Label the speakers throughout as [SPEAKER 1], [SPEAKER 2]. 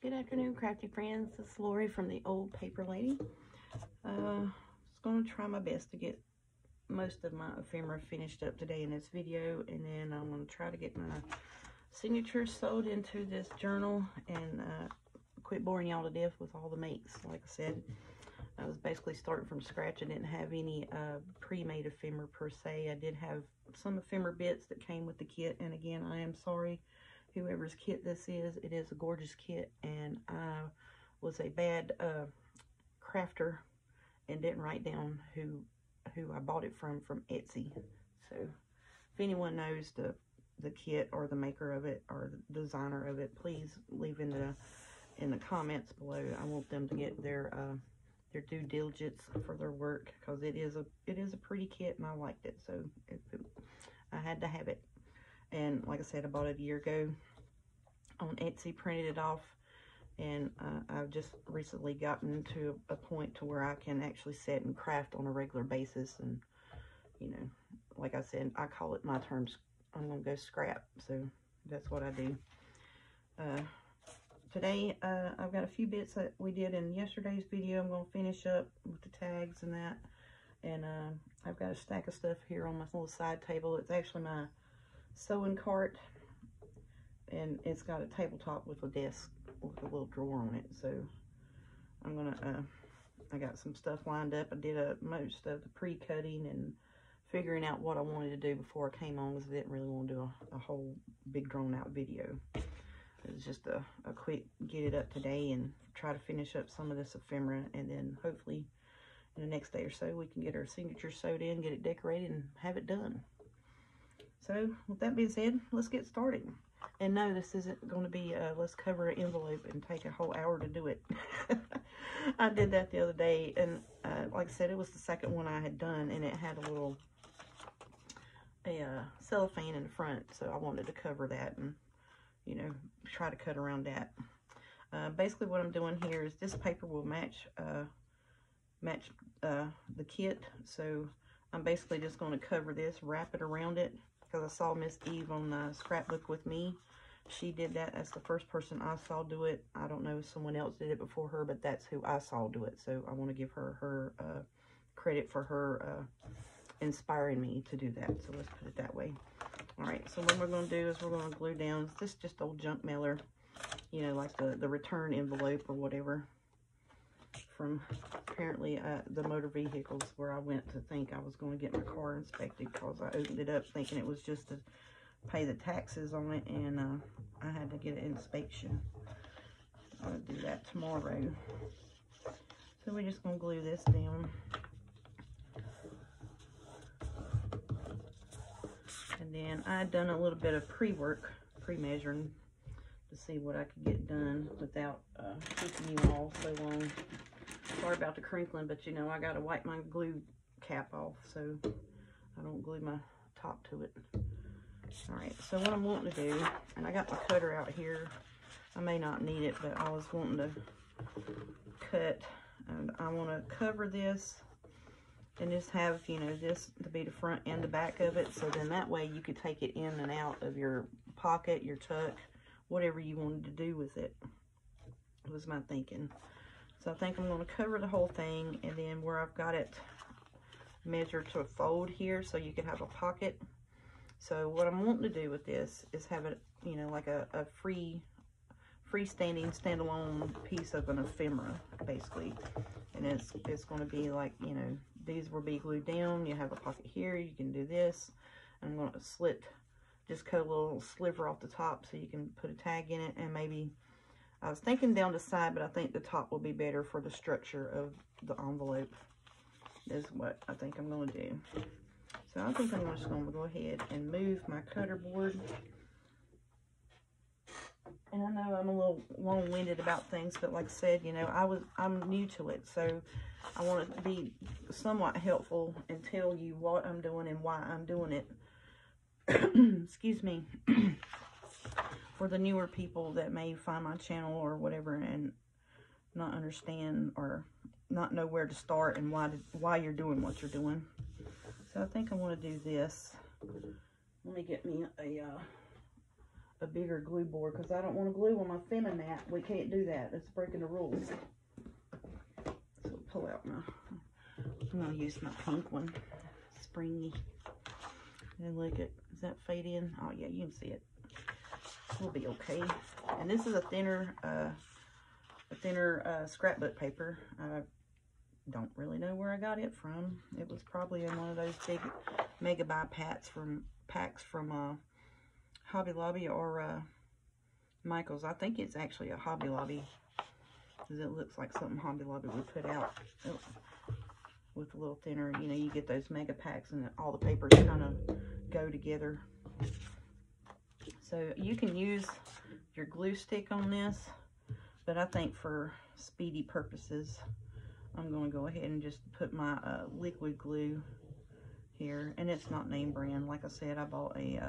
[SPEAKER 1] Good afternoon, crafty friends. This is Lori from the Old Paper Lady. Just going to try my best to get most of my ephemera finished up today in this video, and then I'm going to try to get my signature sewed into this journal and quit boring y'all to death with all the makes. Like I said, I was basically starting from scratch. I didn't have any pre-made ephemera per se. I did have some ephemera bits that came with the kit, and again, I am sorry whoever's kit this is. It is a gorgeous kit, and I was a bad crafter and didn't write down who I bought it from Etsy. So if anyone knows the kit or the maker of it or the designer of it, please leave in the comments below. I want them to get their due diligence for their work, because it is a pretty kit and I liked it, so I had to have it. And like I said, I bought it a year ago on Etsy, printed it off, and I've just recently gotten to a point to where I can actually sit and craft on a regular basis. And you know, like I said, I call it my terms, I'm gonna go scrap, so that's what I do. Today I've got a few bits that we did in yesterday's video. I'm gonna finish up with the tags and that, and I've got a stack of stuff here on my little side table. It's actually my sewing cart, and it's got a tabletop with a desk with a little drawer on it. So I'm gonna I got some stuff lined up. I did most of the pre-cutting and figuring out what I wanted to do before I came on, because I didn't really want to do a whole big drawn out video. It was just a quick get it up today and try to finish up some of this ephemera, and then hopefully in the next day or so we can get our signature sewed in, get it decorated, and have it done. So with that being said, let's get started. And no, this isn't going to be let's cover an envelope and take a whole hour to do it. I did that the other day, and like I said, it was the second one I had done, and it had a little cellophane in the front, so I wanted to cover that and, you know, try to cut around that. Basically what I'm doing here is this paper will match the kit, so I'm basically just going to cover this, wrap it around it, because I saw Miss Eve on Scrapbook with Me. She did that. That's the first person I saw do it. I don't know if someone else did it before her, but that's who I saw do it. So I want to give her credit for her inspiring me to do that. So let's put it that way. All right, so what we're going to do is we're going to glue down this just old junk mailer, you know, like the return envelope or whatever, from apparently the motor vehicles, where I went to think I was going to get my car inspected, because I opened it up thinking it was just to pay the taxes on it, and I had to get an inspection. I'm going to do that tomorrow. So we're just going to glue this down. And then I had done a little bit of pre-work, pre-measuring, to see what I could get done without keeping you all so long. Sorry about the crinkling, but you know, I gotta wipe my glue cap off so I don't glue my top to it. All right, so what I'm wanting to do, and I got my cutter out here. I may not need it, but I was wanting to cut, and I want to cover this and just have, you know, this to be the front and the back of it, so then that way you could take it in and out of your pocket, your tuck, whatever you wanted to do with it, was my thinking. So I think I'm going to cover the whole thing, and then where I've got it measured to a fold here so you could have a pocket. So what I'm wanting to do with this is have it, you know, like a freestanding, standalone piece of an ephemera, basically. And it's going to be like, you know, these will be glued down. You have a pocket here. You can do this. I'm going to just cut a little sliver off the top so you can put a tag in it, and maybe, I was thinking down the side, but I think the top will be better for the structure of the envelope. Is what I think I'm going to do. So I think I'm just going to go ahead and move my cutter board. And I know I'm a little long-winded about things, but like I said, you know, I'm new to it, so I want it to be somewhat helpful and tell you what I'm doing and why I'm doing it. Excuse me. For the newer people that may find my channel or whatever and not understand or not know where to start and why you're doing what you're doing. So I think I want to do this. Let me get me a bigger glue board because I don't want to glue on my Fema mat. We can't do that. It's breaking the rules. So pull out my, I'm going to use my pink one. Springy. And look at, does that fade in? Oh yeah, you can see it. We'll be okay. And this is a thinner scrapbook paper. I don't really know where I got it from. It was probably in one of those big mega buy packs from Hobby Lobby or Michael's. I think it's actually a Hobby Lobby because it looks like something Hobby Lobby would put out with a little thinner. You know, you get those mega packs and all the papers kind of go together. So you can use your glue stick on this, but I think for speedy purposes, I'm going to go ahead and just put my liquid glue here. And it's not name brand. Like I said, I bought a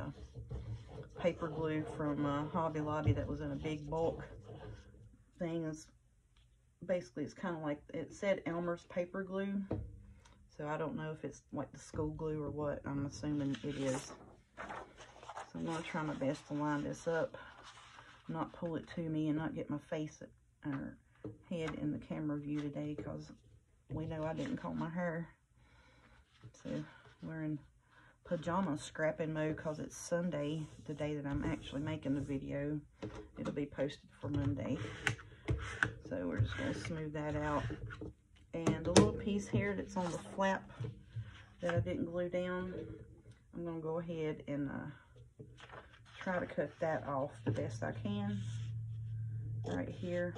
[SPEAKER 1] paper glue from Hobby Lobby that was in a big bulk thing. Basically, it's kind of like, it said Elmer's paper glue. So I don't know if it's like the school glue or what. I'm assuming it is. So I'm going to try my best to line this up, not pull it to me and not get my face or head in the camera view today because we know I didn't comb my hair. So we're in pajama scrapping mode because it's Sunday, the day that I'm actually making the video. It'll be posted for Monday. So we're just going to smooth that out. And the little piece here that's on the flap that I didn't glue down, I'm going to go ahead and try to cut that off the best I can right here.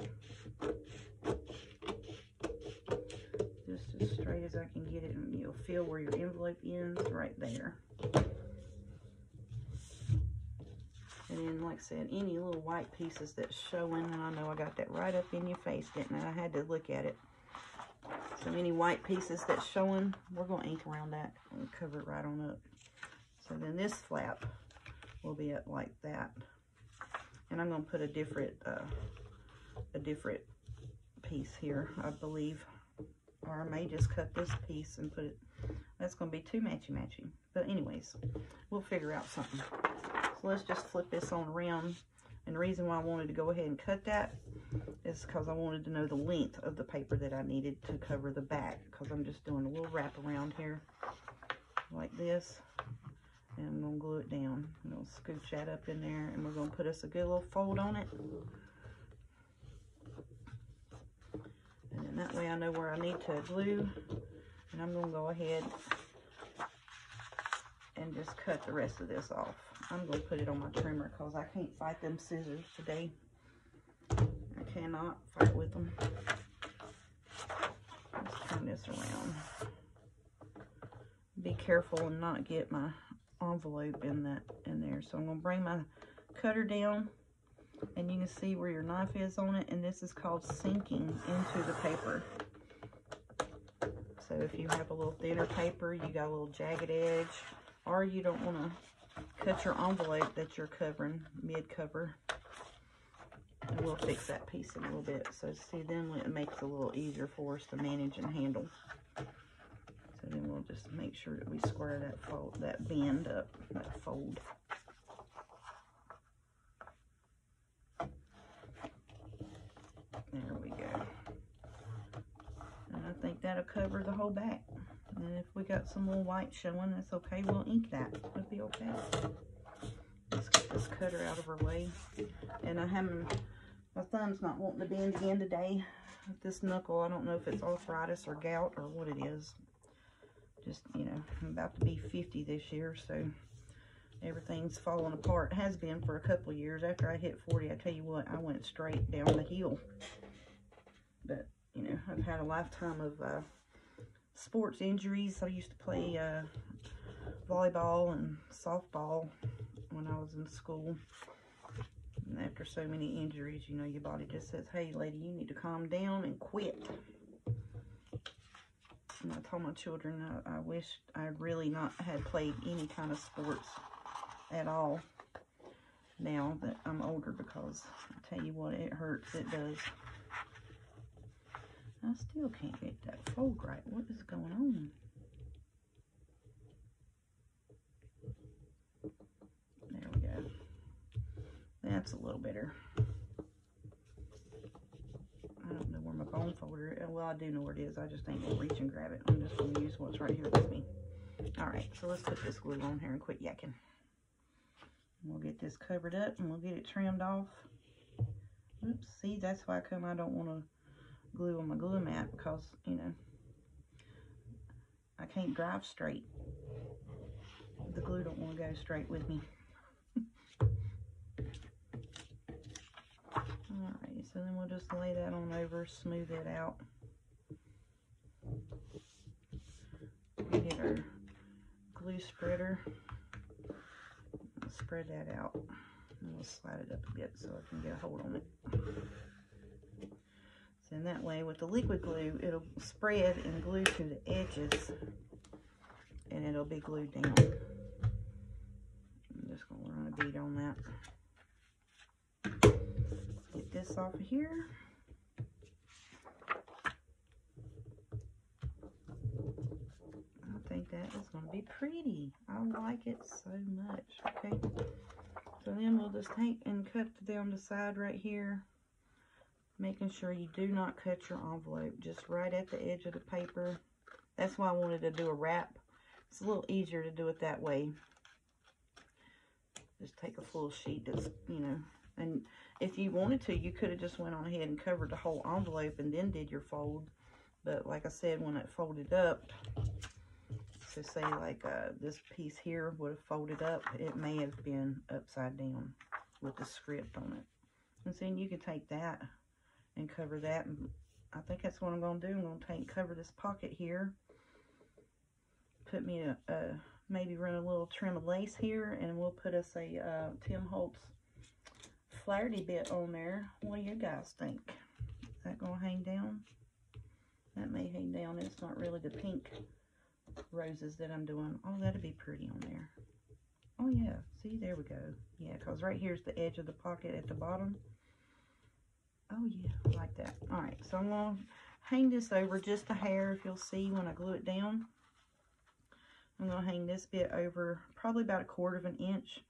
[SPEAKER 1] Just as straight as I can get it, and you'll feel where your envelope ends right there. And then, like I said, any little white pieces that's showing, and I know I got that right up in your face, didn't I? I had to look at it. So any white pieces that's showing, we're going to ink around that and cover it right on up. So then this flap will be up like that. And I'm going to put a different piece here, I believe. Or I may just cut this piece and put it, that's going to be too matchy-matchy. But anyways, we'll figure out something. So let's just flip this on around. And the reason why I wanted to go ahead and cut that is because I wanted to know the length of the paper that I needed to cover the back. Because I'm just doing a little wrap around here like this. And I'm going to glue it down. I'm going to scooch that up in there. And we're going to put us a good little fold on it. And then that way I know where I need to glue. And I'm going to go ahead and just cut the rest of this off. I'm going to put it on my trimmer because I can't fight them scissors today. I cannot fight with them. Let's turn this around. Be careful and not get my envelope in there. So I'm going to bring my cutter down, and you can see where your knife is on it, and this is called sinking into the paper. So if you have a little thinner paper, you got a little jagged edge, or you don't want to cut your envelope that you're covering, mid-cover. And we'll fix that piece in a little bit. So see, then it makes it a little easier for us to manage and handle. So then we'll just make sure that we square that fold, that bend up, that fold. There we go. And I think that'll cover the whole back. And if we got some little white showing, that's okay. We'll ink that. It'll be okay. Let's get this cutter out of her way. And my thumb's not wanting to bend again today with this knuckle. I don't know if it's arthritis or gout or what it is. Just, you know, I'm about to be 50 this year, so everything's falling apart. It has been for a couple of years. After I hit 40, I tell you what, I went straight down the hill. But, you know, I've had a lifetime of sports injuries. I used to play volleyball and softball when I was in school. And after so many injuries, you know, your body just says, hey, lady, you need to calm down and quit. And I told my children I wish I really not had played any kind of sports at all now that I'm older, because I tell you what, it hurts. It does. I still can't get that fold right. What is going on? There we go. that's a little better. I don't know where my bone folder is. Well, I do know where it is. I just ain't gonna reach and grab it. I'm just gonna use what's right here with me. Alright, so let's put this glue on here and quit yakking. We'll get this covered up and we'll get it trimmed off. Oops, see, that's why I don't want to glue on my glue mat, because, you know, I can't drive straight. The glue don't want to go straight with me. Alright, so then we'll just lay that on over, smooth it out. Get our glue spreader. I'll spread that out. And we'll slide it up a bit so I can get a hold on it. So in that way, with the liquid glue, it'll spread and glue to the edges, and it'll be glued down. I'm just going to run a bead on that. Get this off of here. I think that is going to be pretty. I like it so much. Okay. So then we'll just take and cut down the side right here, making sure you do not cut your envelope, just right at the edge of the paper. That's why I wanted to do a wrap. It's a little easier to do it that way. Just take a full sheet that's, you know, and if you wanted to, you could have just went on ahead and covered the whole envelope and then did your fold. But like I said, when it folded up, so say like this piece here would have folded up, it may have been upside down with the script on it. And then you can take that and cover that, and I think that's what I'm going to do. I'm going to cover this pocket here, put me maybe run a little trim of lace here, and we'll put us a Tim Holtz Flaherty bit on there. What do you guys think? Is that going to hang down? That may hang down. It's not really the pink roses that I'm doing. Oh, that'd be pretty on there. Oh yeah, see, there we go. Yeah, because right here's the edge of the pocket at the bottom. Oh yeah, I like that. All right, so I'm going to hang this over just a hair, if you'll see when I glue it down. I'm going to hang this bit over probably about 1/4 of an inch,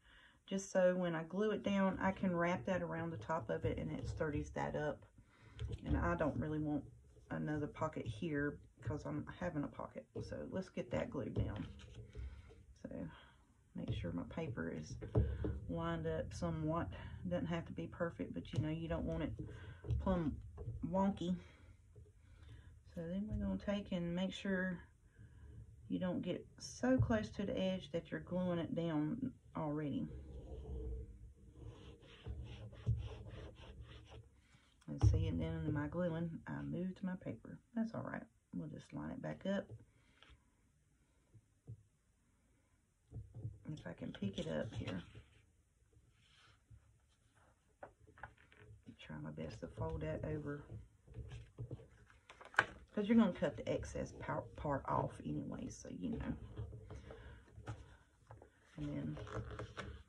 [SPEAKER 1] just so when I glue it down, I can wrap that around the top of it and it sturdies that up. And I don't really want another pocket here because I'm having a pocket. So let's get that glued down. So make sure my paper is lined up somewhat. It doesn't have to be perfect, but you know, you don't want it plumb wonky. So then we're going to take and make sure you don't get so close to the edge that you're gluing it down already. And see, and then in my gluing, I moved my paper. That's all right. We'll just line it back up. If I can pick it up here. Try my best to fold that over. Because you're going to cut the excess part off anyway, so you know. And then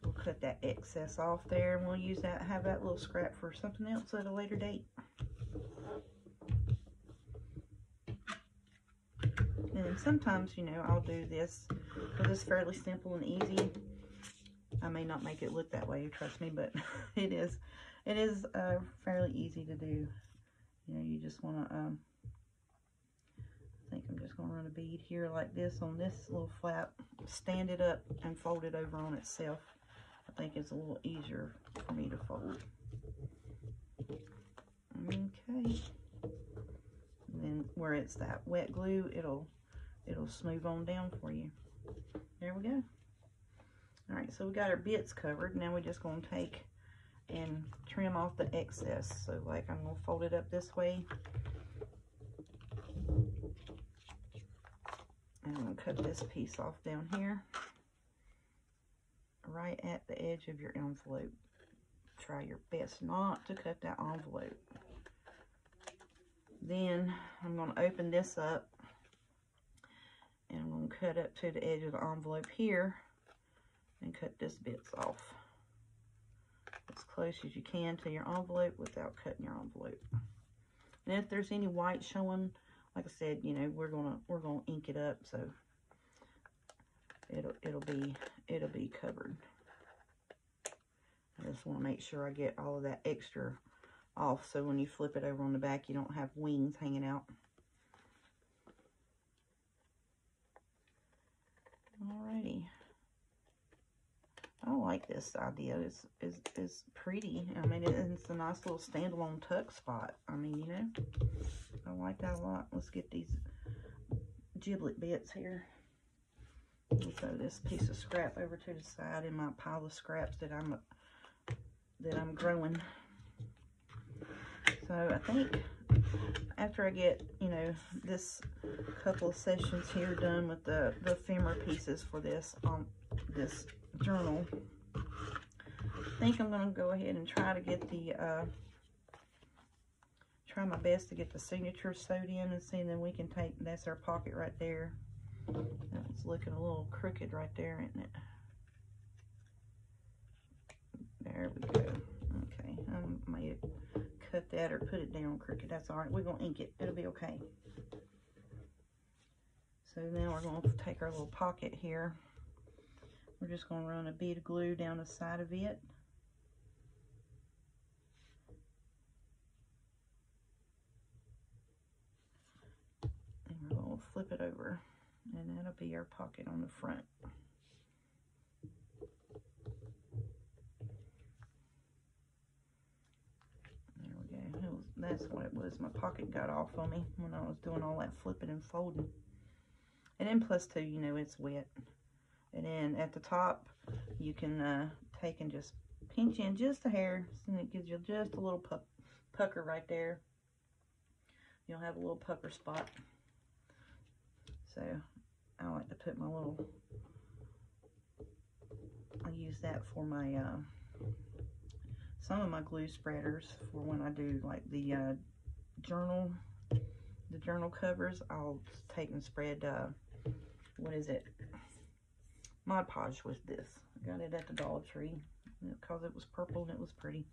[SPEAKER 1] we'll cut that excess off there, and we'll use that, have that little scrap for something else at a later date. And sometimes, you know, I'll do this because it's fairly simple and easy. I may not make it look that way, trust me, but it is fairly easy to do. You know, you just want to, I think I'm just going to run a bead here like this on this little flap, stand it up and fold it over on itself. I think it's a little easier for me to fold. Okay. And then where it's that wet glue, it'll smooth on down for you. There we go. All right, so we got our bits covered. Now we're just going to take and trim off the excess. So like I'm going to fold it up this way. And I'm going to cut this piece off down here, right at the edge of your envelope. Try your best not to cut that envelope. Then I'm going to open this up, and I'm going to cut up to the edge of the envelope here and cut this bits off as close as you can to your envelope without cutting your envelope. And if there's any white showing, like I said, you know, we're gonna ink it up, so it'll be covered. I just want to make sure I get all of that extra off, so when you flip it over on the back, you don't have wings hanging out. Alrighty. I like this idea. It's pretty. I mean, it's a nice little standalone tuck spot. I mean, you know, I like that a lot. Let's get these giblet bits here. We'll throw this piece of scrap over to the side in my pile of scraps that I'm growing. So I think after I get, you know, this couple of sessions here done with the ephemera pieces for this this journal, I think I'm going to go ahead and try to get the try my best to get the signature sewed in, and see, then we can take, that's our pocket right there. That's looking a little crooked right there, isn't it? There we go. Okay, I may have cut that or put it down crooked. That's all right. We're going to ink it. It'll be okay. So now we're going to take our little pocket here. We're just going to run a bead of glue down the side of it. And we're going to flip it over. And that'll be our pocket on the front. There we go. That's what it was. My pocket got off on me when I was doing all that flipping and folding. And then plus two, you know, it's wet. And then at the top, you can take and just pinch in just a hair, and it gives you just a little pucker right there. You'll have a little pucker spot. So I like to put my little, I use that for my, some of my glue spreaders for when I do like the journal covers. I'll take and spread, what is it? Mod Podge with this. I got it at the Dollar Tree because it was purple and it was pretty.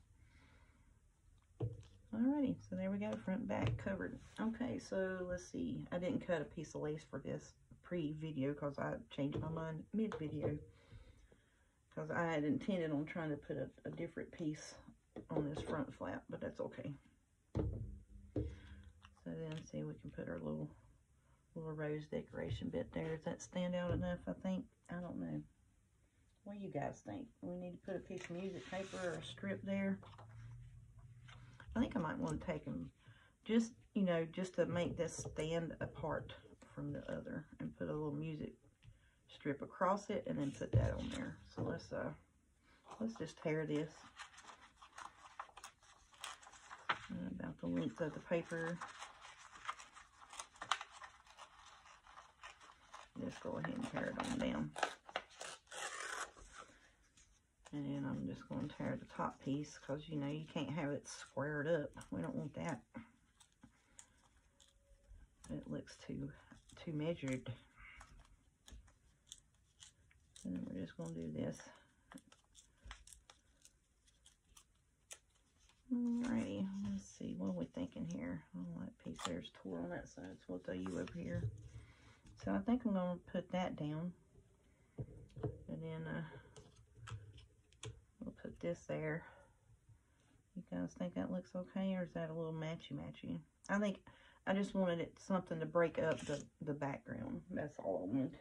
[SPEAKER 1] Alrighty, so there we go, front and back covered. Okay, so let's see. I didn't cut a piece of lace for this pre-video because I changed my mind mid-video, because I had intended on trying to put a different piece on this front flap, but that's okay. So then, see, we can put our little rose decoration bit there. Does that stand out enough, I think? I don't know. What do you guys think? We need to put a piece of music paper or a strip there. I think I might want to take them just, you know, just to make this stand apart from the other, and put a little music strip across it and then put that on there. So let's just tear this. About the length of the paper. Just go ahead and tear it on down. And then I'm just going to tear the top piece, because, you know, you can't have it squared up. We don't want that. It looks too measured. And then we're just going to do this. Alrighty, let's see, what are we thinking here? Oh, that piece there's tore on that side, so we'll throw you over here. So I think I'm going to put that down. And then we'll put this there. You guys think that looks okay, or is that a little matchy-matchy? I think I just wanted it something to break up the background. That's all I want.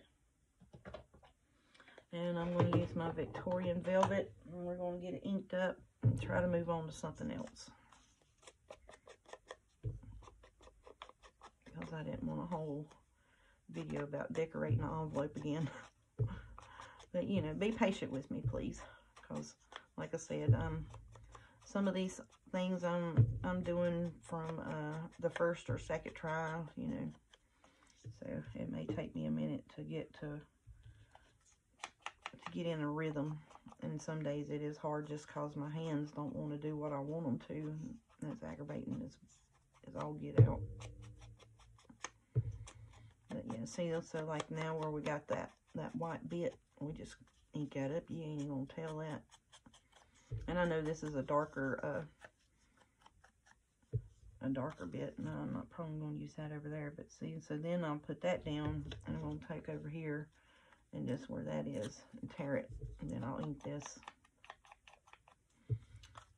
[SPEAKER 1] And I'm going to use my Victorian Velvet, and we're going to get it inked up and try to move on to something else, because I didn't want a whole video about decorating an envelope again. But, you know, be patient with me, please, because, like I said, some of these things I'm doing from the first or second try, you know, so it may take me a minute to get in a rhythm. And some days it is hard just because my hands don't want to do what I want them to. And it's aggravating as all get out. But yeah, see, so like now where we got that white bit, we just ink that up. You ain't gonna tell that. And I know this is a darker bit, and I'm not probably gonna use that over there. But see, so then I'll put that down, and I'm gonna take over here and just where that is and tear it, and then I'll ink this.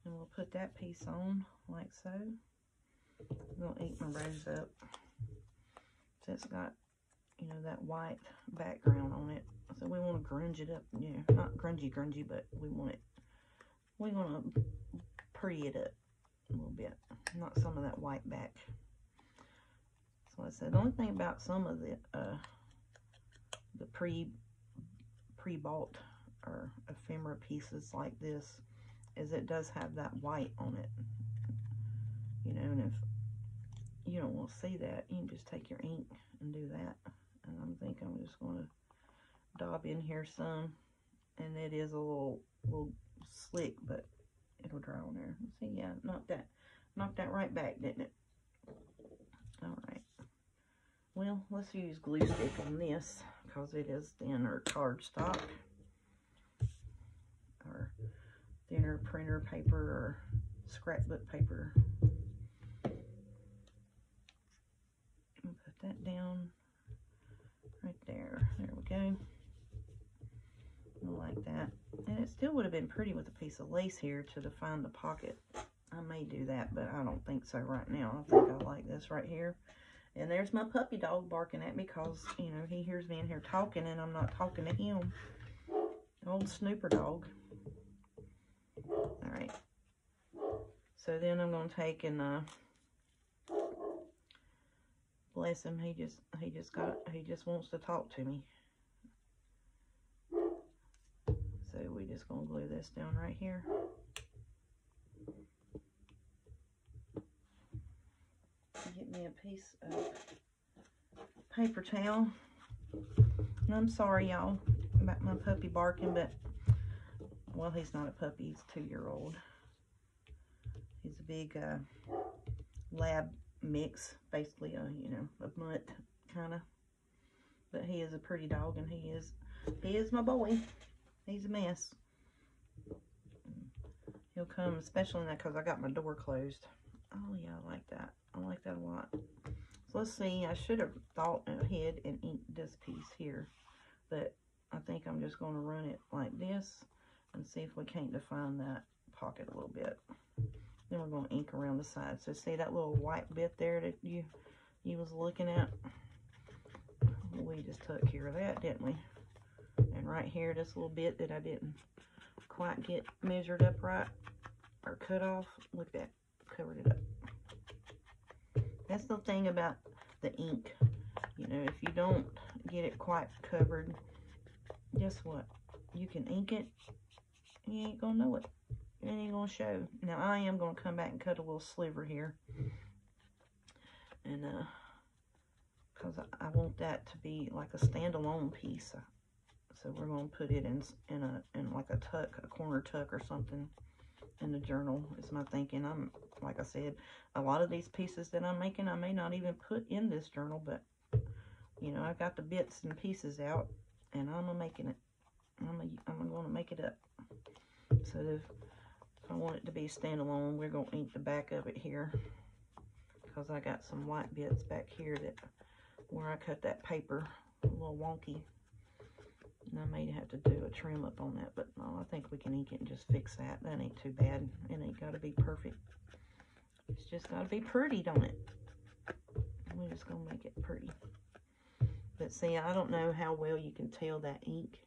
[SPEAKER 1] And we'll put that piece on like so. I'm going to ink my rose up. So it's got, you know, that white background on it. So we want to grunge it up. You know, not grungy, but we want to pretty it up a little bit. Not some of that white back. So I said, the only thing about some of the pre-bought or ephemera pieces like this is it does have that white on it. You know, and if you don't want to see that, you can just take your ink and do that. And I'm thinking I'm just going to daub in here some. And it is a little slick, but it'll dry on there. See, yeah, knocked that right back, didn't it? All right. Well, let's use glue stick on this because it is thinner cardstock or thinner printer paper or scrapbook paper. Put that down right there. There we go. Like that. And it still would have been pretty with a piece of lace here to define the pocket. I may do that, but I don't think so right now. I think I like this right here. And there's my puppy dog barking at me because, you know, he hears me in here talking and I'm not talking to him. Old snooper dog. Alright. So then I'm going to take and, bless him, he just wants to talk to me. So we just gonna glue this down right here. Get me a piece of paper towel. And I'm sorry, y'all, about my puppy barking, but, well, he's not a puppy, he's a 2-year-old. He's a big lab mix, basically, you know, a mutt, kind of. But he is a pretty dog, and he is my boy. He's a mess. He'll come, especially now because I got my door closed. Oh, yeah, I like that. I like that a lot. So let's see. I should have thought ahead and inked this piece here. But I think I'm just going to run it like this and see if we can't define that pocket a little bit. Then we're going to ink around the side. So see that little white bit there that you was looking at? We just took care of that, didn't we? And right here, this little bit that I didn't quite get measured up right or cut off, look at that, covered it up. That's the thing about the ink. You know, if you don't get it quite covered, guess what? You can ink it, and you ain't gonna know it. It ain't gonna show. Now, I am gonna come back and cut a little sliver here. And, because I want that to be like a standalone piece. So we're going to put it in like a tuck, a corner tuck or something in the journal is my thinking. Like I said, a lot of these pieces that I'm making, I may not even put in this journal, but, you know, I've got the bits and pieces out, and I'm making it. I'm going to make it up. So if I want it to be standalone, we're going to ink the back of it here, because I got some white bits back here that where I cut that paper a little wonky. And I may have to do a trim up on that, but no, I think we can ink it and just fix that. That ain't too bad. It ain't got to be perfect. It's just got to be pretty, don't it? We're just going to make it pretty. But see, I don't know how well you can tell that ink.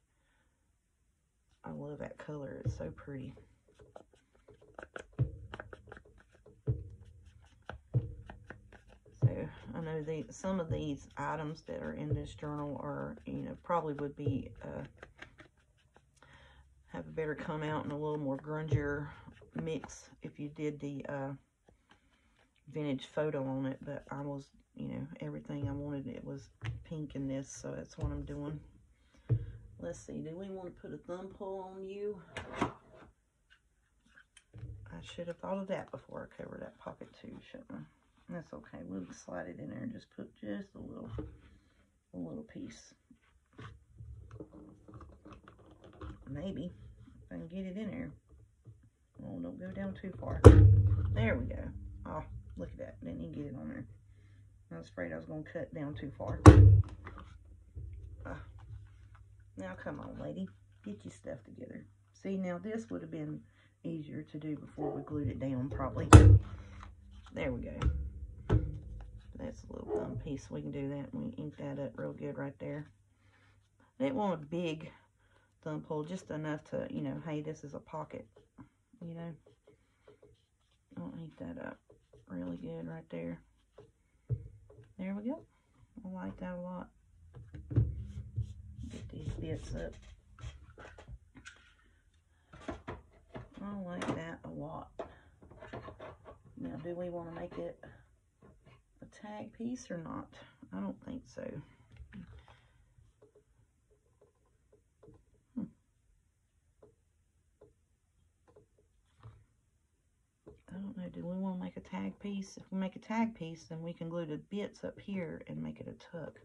[SPEAKER 1] I love that color. It's so pretty. So I know some of these items that are in this journal are, you know, probably would be have a better come out and a little more grungier mix if you did the vintage photo on it. But I was, you know, everything I wanted, it was pink in this, so that's what I'm doing. Let's see, do we want to put a thumb pull on you? I should have thought of that before I covered that pocket too, shouldn't I? That's okay. We'll slide it in there and just put just a little piece. Maybe if I can get it in there. Oh, don't go down too far. There we go. Oh, look at that. Didn't even get it on there. I was afraid I was going to cut down too far. Now come on, lady. Get your stuff together. See, now this would have been easier to do before we glued it down, probably. There we go. That's a little thumb piece. We can do that. We ink that up real good right there. I didn't want a big thumb pull, just enough to, you know, hey, this is a pocket, you know. I'll ink that up really good right there. There we go. I like that a lot. Get these bits up. I like that a lot. Now, do we want to make it a tag piece or not? I don't think so. I don't know, do we want to make a tag piece? If we make a tag piece, then we can glue the bits up here and make it a tuck.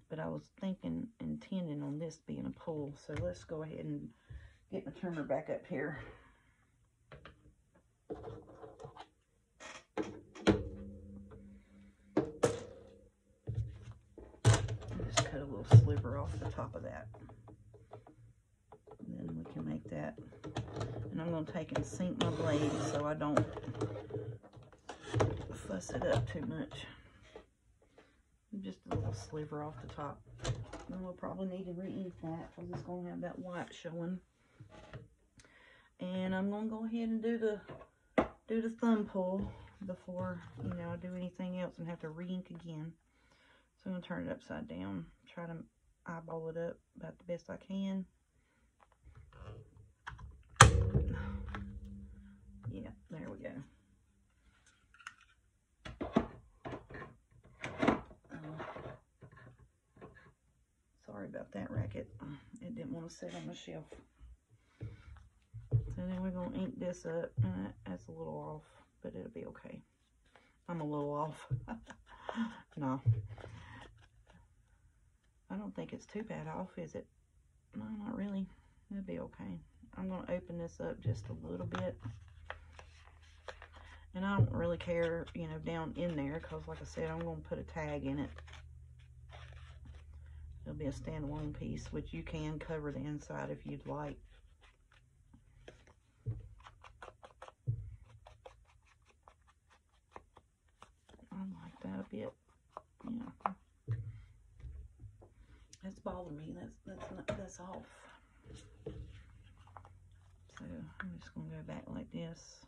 [SPEAKER 1] But I was intending on this being a pull, so let's go ahead and get my trimmer back up here. Just cut a little sliver off the top of that. And then we can make that. And I'm going to take and sink my blade so I don't fuss it up too much. Just a little sliver off the top. And we'll probably need to re-ink that because it's going to have that white showing. And I'm going to go ahead and do the thumb pull before, you know, I do anything else and have to re-ink again. So I'm going to turn it upside down. Try to eyeball it up about the best I can. Yeah, there we go. Sorry about that, racket. It didn't want to sit on the shelf. So then we're going to ink this up. And that's a little off, but it'll be okay. I'm a little off. No. I don't think it's too bad off, is it? No, not really. It'll be okay. I'm going to open this up just a little bit. And I don't really care, you know, down in there, because like I said, I'm going to put a tag in it. It'll be a standalone piece, which you can cover the inside if you'd like. I like that a bit. Yeah. That's bothering me. That's off. So I'm just going to go back like this.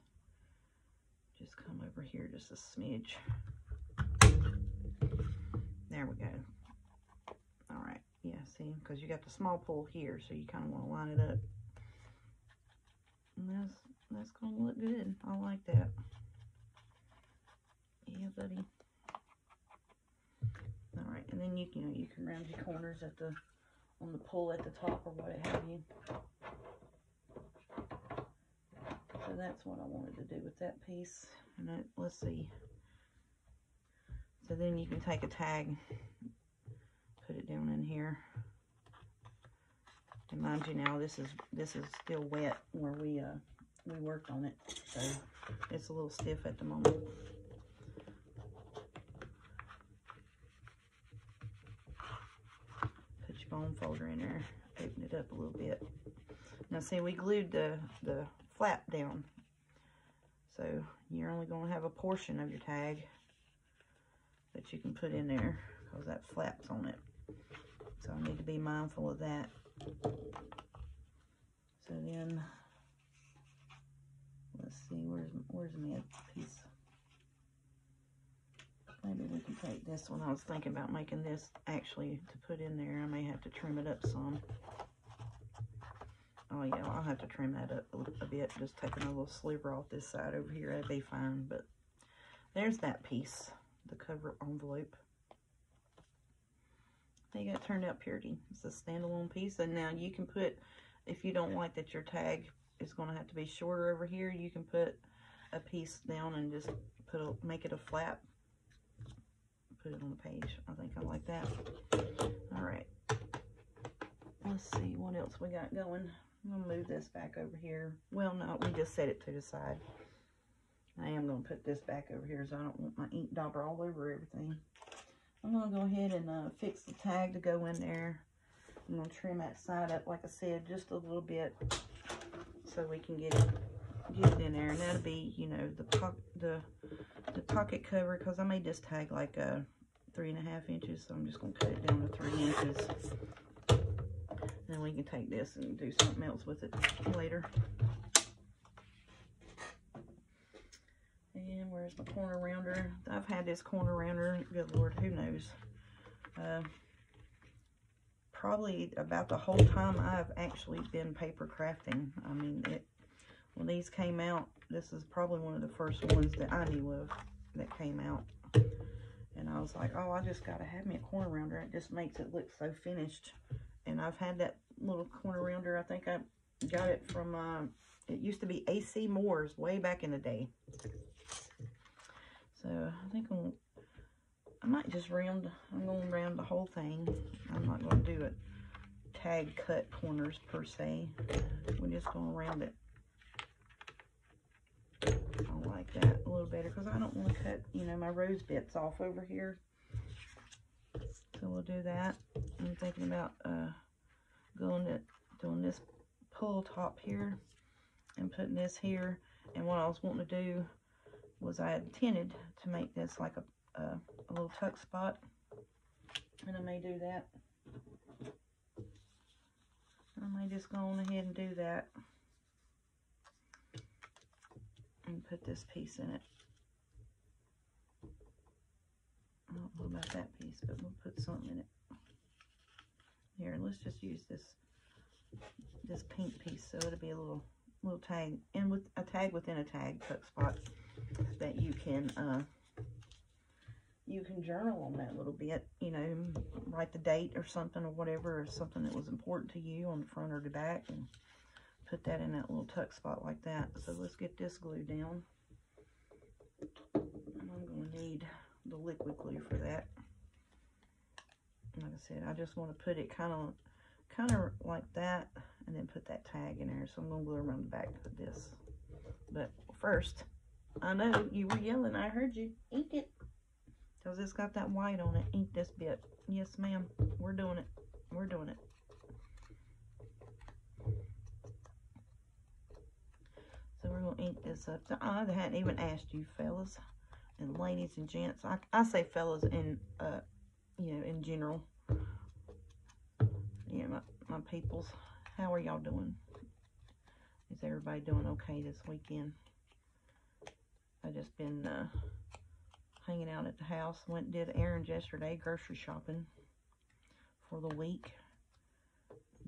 [SPEAKER 1] Just come over here just a smidge. There we go. All right. Yeah, see, because you got the small pull here, so you kind of want to line it up. And that's going to look good. I like that. Yeah, buddy. All right, and then you can round your corners on the pull at the top or what have you. So that's what I wanted to do with that piece. And let's see. So then you can take a tag, put it down in here. And mind you, now this is still wet where we worked on it, so it's a little stiff at the moment. Put your bone folder in there, open it up a little bit. Now see, we glued the flap down, so you're only going to have a portion of your tag that you can put in there because that flap's on it. So I need to be mindful of that. So then, let's see, where's my piece? Maybe we can take this one. I was thinking about making this actually to put in there. I may have to trim it up some. Oh yeah, I'll have to trim that up a bit. Just taking a little sliver off this side over here. That'd be fine. But there's that piece, the cover envelope. I think it turned out pretty. It's a standalone piece. And now you can put, if you don't like that your tag is going to have to be shorter over here, you can put a piece down and just make it a flap. Put it on the page. I think I like that. All right. Let's see what else we got going. I'm going to move this back over here. Well, no, we just set it to the side. I am going to put this back over here so I don't want my ink dauber all over everything. I'm going to go ahead and fix the tag to go in there. I'm going to trim that side up, like I said, just a little bit so we can get it in there. And that'll be, you know, the pocket cover, because I made this tag like 3.5 inches, so I'm just going to cut it down to 3 inches. Then we can take this and do something else with it later. And where's my corner rounder? I've had this corner rounder, good Lord, who knows? Probably about the whole time I've actually been paper crafting. I mean, when these came out, this is probably one of the first ones that I knew of that came out. And I was like, oh, I just got to have me a corner rounder. It just makes it look so finished. And I've had that little corner rounder. I think I got it from, it used to be AC Moore's way back in the day. So I think I might just I'm going to round the whole thing. I'm not going to do it tag cut corners per se. We're just going to round it. I like that a little better because I don't want to cut, you know, my rose bits off over here. So we'll do that. I'm thinking about doing this pull top here and putting this here. And what I was wanting to do was I intended to make this like a little tuck spot, and I may do that. I may just go on ahead and do that and put this piece in it. I don't know about that piece, but we'll put something in it. Here, let's just use this pink piece, so it'll be a little tag, and with a tag within a tag tuck spot that you can journal on that little bit, you know, write the date or something or whatever, or something that was important to you on the front or the back, and put that in that little tuck spot like that. So let's get this glue down. And I'm going to need the liquid glue for that. Like I said, I just want to put it kind of like that, and then put that tag in there. So I'm going to glue around the back of this. But first, I know you were yelling. I heard you. Ink it. Because it's got that white on it. Ink this bit. Yes, ma'am. We're doing it. We're doing it. So we're going to ink this up. I hadn't even asked you fellas and ladies and gents. I say fellas in, you know, in general. Yeah, my peoples. How are y'all doing? Is everybody doing okay this weekend? I just been hanging out at the house. Went and did errands yesterday, grocery shopping for the week.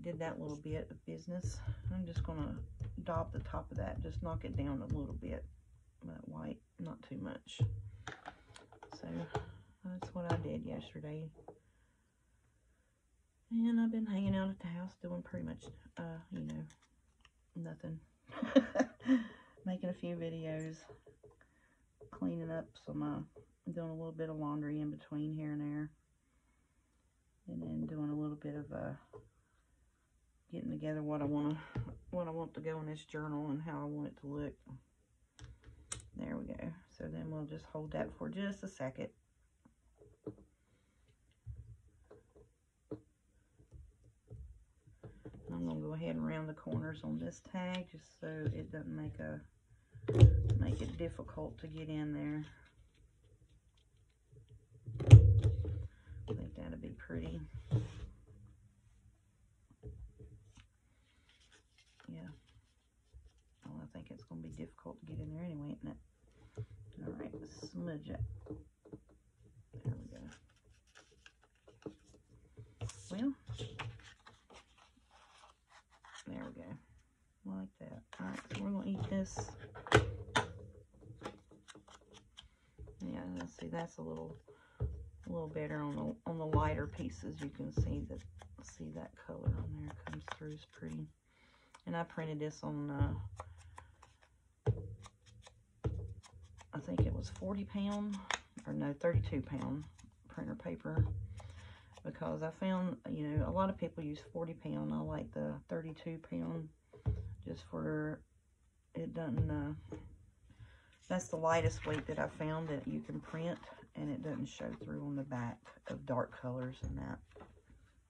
[SPEAKER 1] Did that little bit of business. I'm just going to daub the top of that, just knock it down a little bit. That white, not too much. So that's what I did yesterday. And I've been hanging out at the house doing pretty much, you know, nothing. Making a few videos, cleaning up some, doing a little bit of laundry in between here and there. And then doing a little bit of, getting together what I want to go in this journal and how I want it to look. There we go. So then we'll just hold that for just a second. I'm going to go ahead and round the corners on this tag just so it doesn't make it difficult to get in there. I think that'll be pretty. Yeah. Well, I think it's going to be difficult to get in there anyway, isn't it? Alright, let's smudge it. There we go. Well, there we go. Like that. Alright, so we're going to eat this. Yeah, let's see, that's a little better on the lighter pieces. You can see that color on there comes through. It's pretty. And I printed this on I think it was 40-pound, or no, 32-pound printer paper, because I found, you know, a lot of people use 40-pound. I like the 32-pound just for it doesn't, that's the lightest weight that I found that you can print, and it doesn't show through on the back of dark colors and that.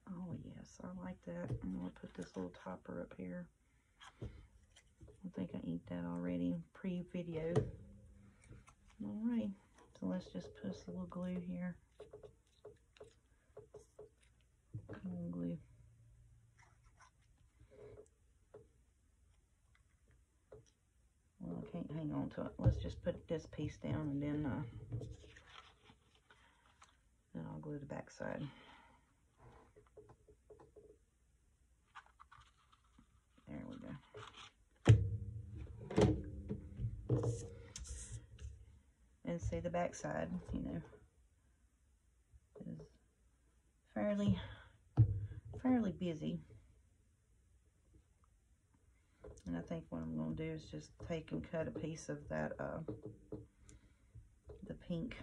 [SPEAKER 1] Oh yes, I like that. I'm going to put this little topper up here. I think I inked that already, pre-video. Alright, so let's just put a little glue here. Come on, glue. Well, I can't hang on to it. Let's just put this piece down and then I'll glue the back side. There we go. And see, the back side, you know, is fairly busy. And I think what I'm going to do is just take and cut a piece of that, the pink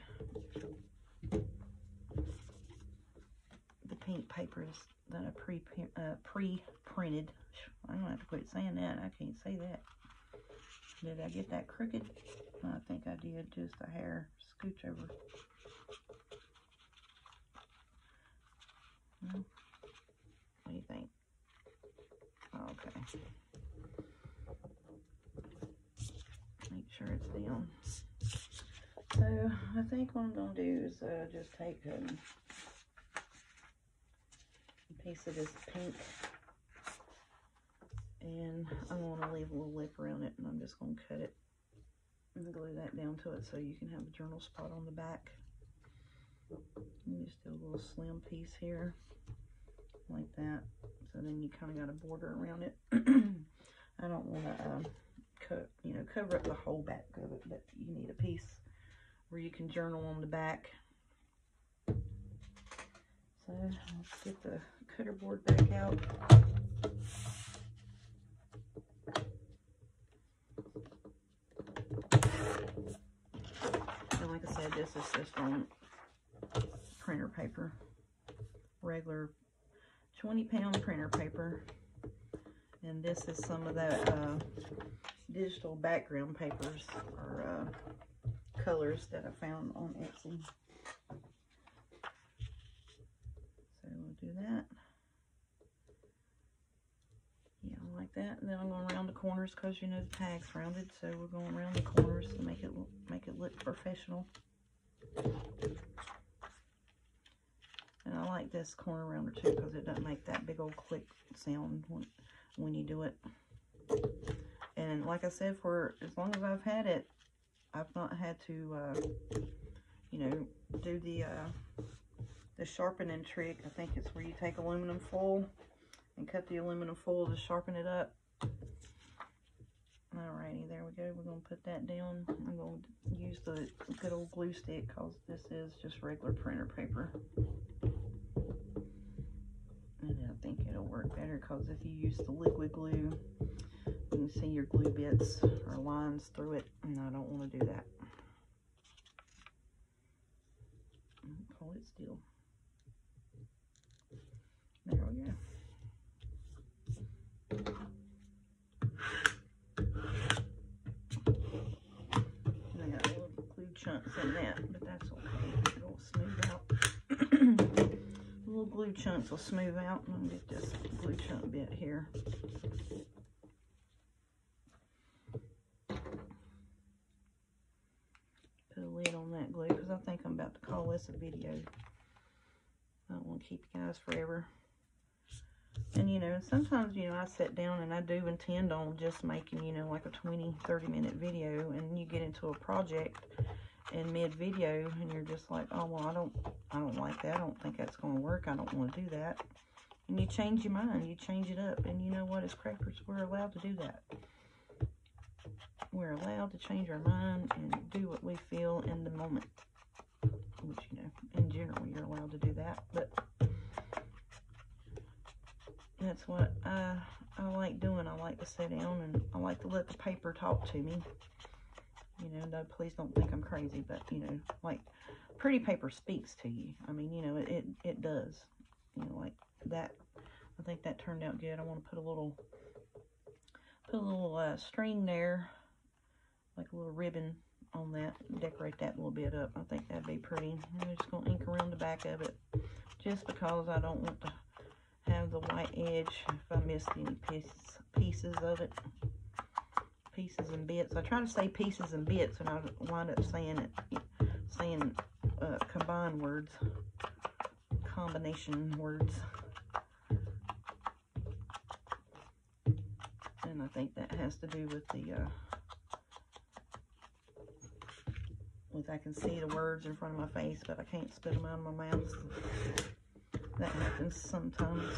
[SPEAKER 1] papers that I pre-printed. I'm going to have to quit saying that. I can't say that. Did I get that crooked? I think I did, just a hair. Scooch over. No? What do you think? Okay. Make sure it's down. So I think what I'm going to do is just take a piece of this pink, and I want to leave a little lip around it, and I'm just going to cut it and glue that down to it so you can have a journal spot on the back. And just do a little slim piece here like that, so then you kind of got a border around it. I don't want to cover up the whole back of it, but you need a piece where you can journal on the back. So let's get the cutter board back out. And like I said, this is just on printer paper, regular 20-pound printer paper. And this is some of that digital background papers or colors that I found on Etsy. So we'll do that. Yeah, I like that. And then I'm going around the corners because you know the tag's rounded, so we're going around the corners to make it look professional. And I like this corner rounder too because it doesn't make that big old click sound when you do it. And like I said, for as long as I've had it, I've not had to, you know, do the sharpening trick. I think it's where you take aluminum foil and cut the aluminum foil to sharpen it up. Alrighty, there we go. We're going to put that down. I'm going to use the good old glue stick because this is just regular printer paper. And I think it'll work better because if you use the liquid glue, you can see your glue bits or lines through it, and I don't want to do that. Hold it still. There we go. I got little glue chunks in that, but that's okay. It'll smooth out. Little glue chunks will smooth out. I'm going to get this glue chunk bit here. Put a lid on that glue because I think I'm about to call this a video. I don't want to keep you guys forever. And you know, sometimes, you know, I sit down and I do intend on just making, you know, like a 20-30 minute video, and you get into a project in mid-video and you're just like, oh well, I don't like that, I don't think that's going to work, I don't want to do that. And you change your mind, you change it up, and you know what, as crafters, we're allowed to do that. We're allowed to change our mind and do what we feel in the moment. Which, you know, in general, you're allowed to do that, but that's what I like doing. I like to sit down and I like to let the paper talk to me. You know, no, please don't think I'm crazy, but, you know, like, pretty paper speaks to you. I mean, you know, it does. You know, like that. I think that turned out good. I want to put a little string there, like a little ribbon on that, decorate that a little bit up. I think that'd be pretty. I'm just going to ink around the back of it, just because I don't want to have the white edge if I missed any pieces of it. pieces and bits. I try to say pieces and bits, and I wind up saying combined words, combination words. And I think that has to do with the, I can see the words in front of my face, but I can't spit them out of my mouth. That happens sometimes.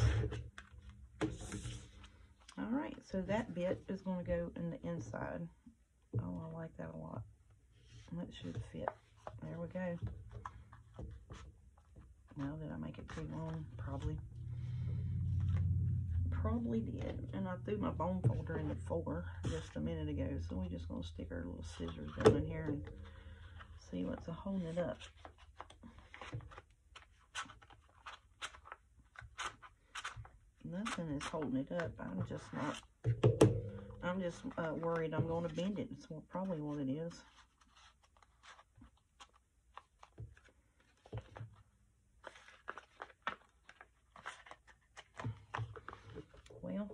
[SPEAKER 1] Alright, so that bit is going to go in the inside. Oh, I like that a lot. That should fit. There we go. Now, did I make it too long? Probably. Probably did. And I threw my bone folder in the 4 just a minute ago. So we're just going to stick our little scissors down in here and see what's holding it up. Nothing is holding it up. I'm just worried I'm going to bend it. It's probably what it is. Well,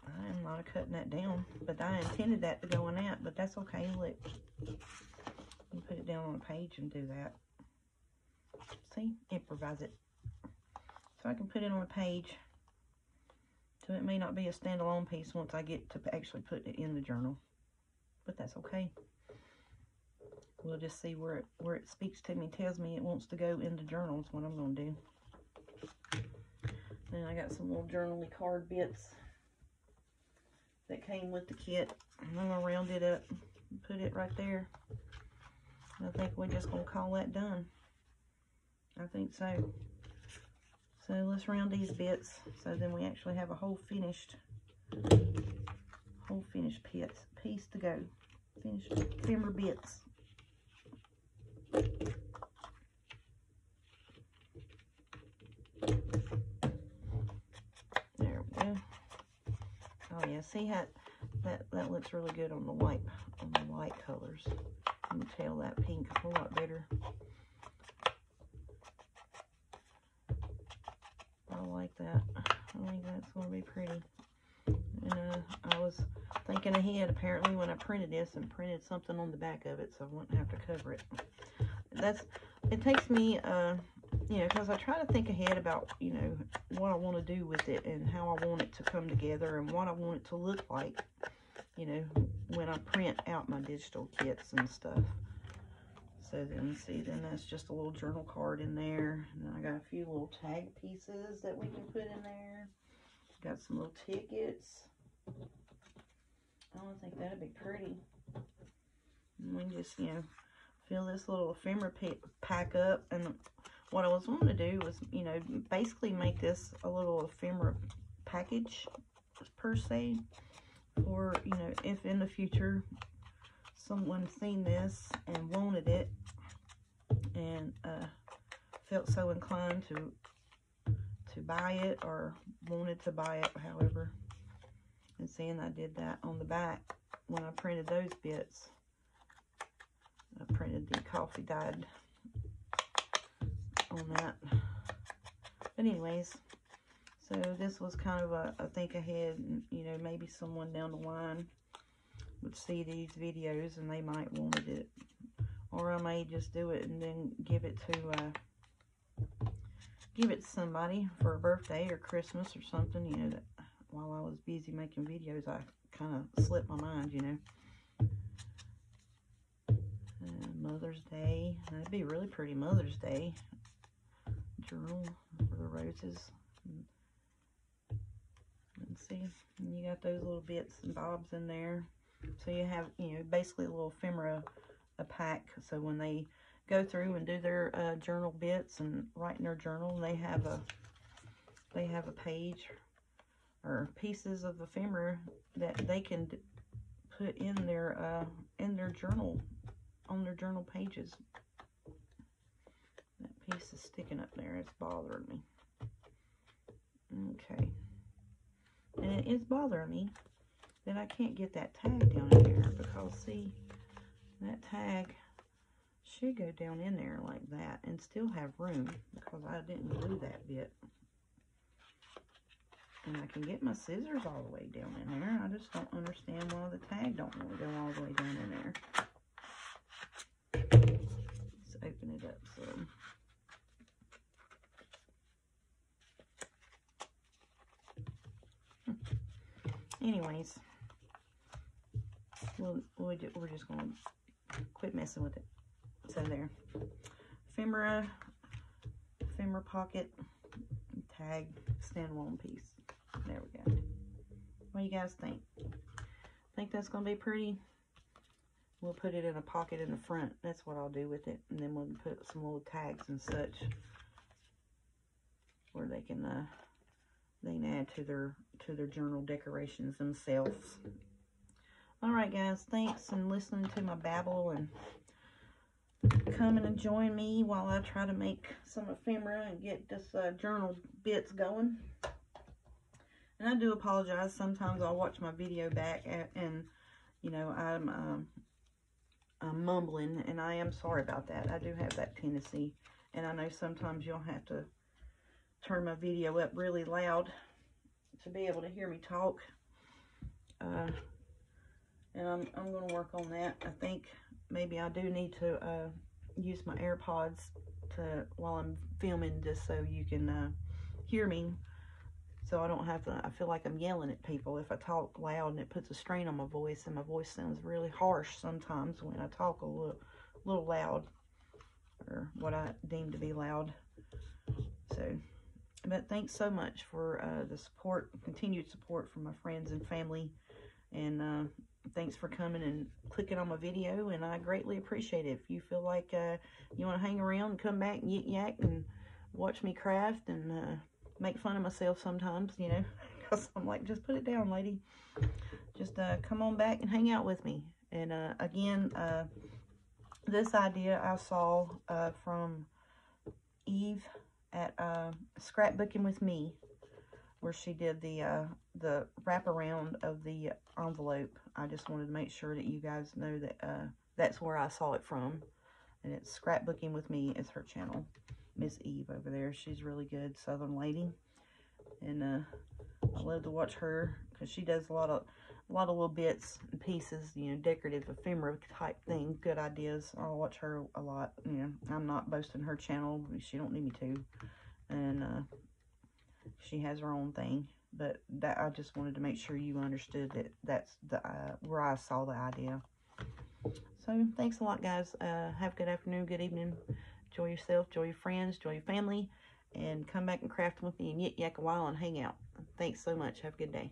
[SPEAKER 1] I am not cutting that down, but I intended that to go in that, but that's okay. Look, you put it down on a page and do that. See, improvise it. So I can put it on a page, so it may not be a standalone piece once I get to actually put it in the journal, but that's okay. We'll just see where it speaks to me, tells me it wants to go in the journal is what I'm going to do. Then I got some little journaly card bits that came with the kit. I'm going to round it up and put it right there. I think we're just going to call that done. I think so. So let's round these bits so then we actually have a whole finished piece to go. Finished ephemera bits. There we go. Oh yeah, see how that looks really good on the light colors. You can tell that pink a whole lot better. I like that. I think that's going to be pretty. And I was thinking ahead, apparently, when I printed this and printed something on the back of it so I wouldn't have to cover it. It takes me, you know, because I try to think ahead about, you know, what I want to do with it and how I want it to come together and what I want it to look like, you know, when I print out my digital kits and stuff. So then, see, then that's just a little journal card in there. And then I got a few little tag pieces that we can put in there. Got some little tickets. Oh, I think that'd be pretty. And we can just, you know, fill this little ephemera pack up. And what I was wanting to do was, you know, basically make this a little ephemera package, per se. Or, you know, if in the future someone seen this and wanted it and felt so inclined to buy it or wanted to buy it, however. And seeing I did that on the back when I printed those bits. I printed the coffee dyed on that. But anyways, so this was kind of a think ahead, and, you know, maybe someone down the line would see these videos and they might wanted it, or I may just do it and then give it to somebody for a birthday or Christmas or something. You know, that while I was busy making videos, I kind of slipped my mind, you know. Mother's Day, that'd be really pretty. Mother's Day journal for the roses. And see, and you got those little bits and bobs in there. So you have, you know, basically a little ephemera, a pack. So when they go through and do their journal bits and write in their journal, they have a page or pieces of ephemera that they can put in their journal, on their journal pages. That piece is sticking up there. It's bothering me. Okay. And it is bothering me that I can't get that tag down in there, because see, that tag should go down in there like that and still have room, because I didn't glue that bit. And I can get my scissors all the way down in there. I just don't understand why the tag don't want to go all the way down in there. Let's open it up some. Anyways, we're just going to quit messing with it. So there. Ephemera pocket, tag, standalone piece. There we go. What do you guys think? Think that's going to be pretty? We'll put it in a pocket in the front. That's what I'll do with it. And then we'll put some little tags and such where they can add to their journal decorations themselves. All right, guys. Thanks and listening to my babble, and coming and join me while I try to make some ephemera and get this journal bits going. And I do apologize. Sometimes I'll watch my video back and you know, I'm mumbling, and I am sorry about that. I do have that tendency, and I know sometimes you'll have to turn my video up really loud to be able to hear me talk. And I'm going to work on that. I think maybe I do need to use my AirPods while I'm filming, just so you can hear me. So I don't have to, I feel like I'm yelling at people if I talk loud, and it puts a strain on my voice, and my voice sounds really harsh sometimes when I talk a little loud, or what I deem to be loud. So, but thanks so much for the support, continued support from my friends and family, and thanks for coming and clicking on my video, and I greatly appreciate it. If you feel like you want to hang around and come back and yik yak and watch me craft and make fun of myself sometimes, you know, because I'm like, just put it down, lady. Just come on back and hang out with me. And again, this idea I saw from Eve at Scrapbooking with Me, where she did the wraparound of the envelope. I just wanted to make sure that you guys know that that's where I saw it from. And it's Scrapbooking with Me is her channel. Miss Eve over there. She's really good, Southern lady. And I love to watch her, because she does a lot of little bits and pieces, you know, decorative ephemera type thing, good ideas. I'll watch her a lot. You know, I'm not boasting her channel. She don't need me to. And she has her own thing. But that, I just wanted to make sure you understood that that's the where I saw the idea. So thanks a lot, guys. Have a good afternoon, good evening. Enjoy yourself, enjoy your friends, enjoy your family, and come back and craft with me and yik yak a while and hang out. Thanks so much. Have a good day.